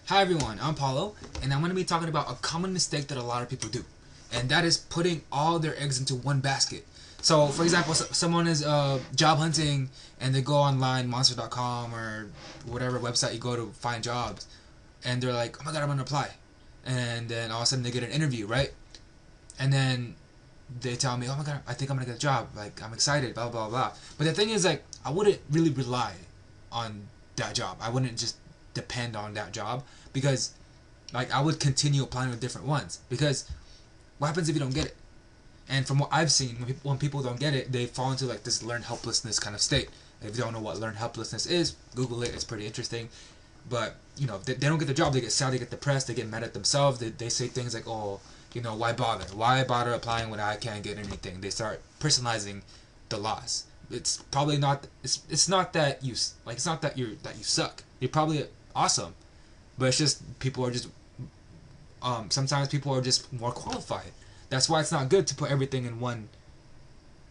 Hi everyone, I'm Paolo, and I'm going to be talking about a common mistake that a lot of people do, and that is putting all their eggs into one basket. So, for example, someone is job hunting, and they go online, monster.com or whatever website you go to find jobs, and they're like, "Oh my god, I'm going to apply," and then all of a sudden they get an interview, right? And then they tell me, "Oh my god, I think I'm going to get a job. Like, I'm excited, blah blah blah." But the thing is, like, I wouldn't really rely on that job. I wouldn't just depend on that job because like I would continue applying with different ones because what happens if you don't get it? And from what I've seen, when people don't get it, they fall into like this learned helplessness kind of state. If you don't know what learned helplessness is, Google it. It's pretty interesting. But you know, they don't get the job. They get sad. They get depressed. They get mad at themselves. They say things like, "Oh, you know, why bother? Why bother applying when I can't get anything?" They start personalizing the loss. It's probably not. It's not that you like. It's not that you suck. You're probably awesome, but it's just people are just sometimes people are just more qualified. That's why it's not good to put everything in one,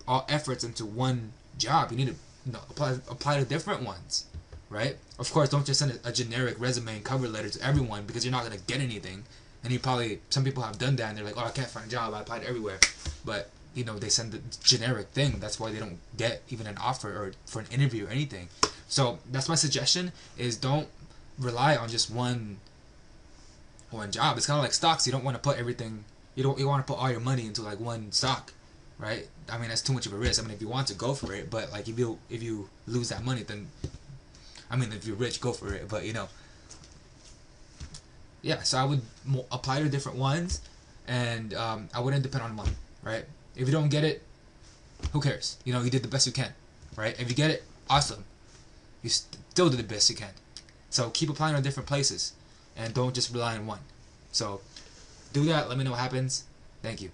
all efforts into one job. You need to apply to different ones, right? Of course, don't just send a generic resume and cover letter to everyone because you're not gonna get anything. And you probably some people have done that and they're like, oh, I can't find a job. I applied everywhere, but you know they send the generic thing. That's why they don't get even an offer or for an interview or anything. So that's my suggestion: is don't rely on just one job. It's kind of like stocks. You don't want to put everything. You want to put all your money into like one stock, right? I mean that's too much of a risk. I mean if you want to go for it, but like if you lose that money, then I mean if you're rich, go for it. But you know, yeah. So I would apply to different ones, and I wouldn't depend on one, right? If you don't get it, who cares? You know you did the best you can, right? If you get it, awesome. You still did the best you can. So keep applying to different places, and don't just rely on one. So do that. Let me know what happens. Thank you.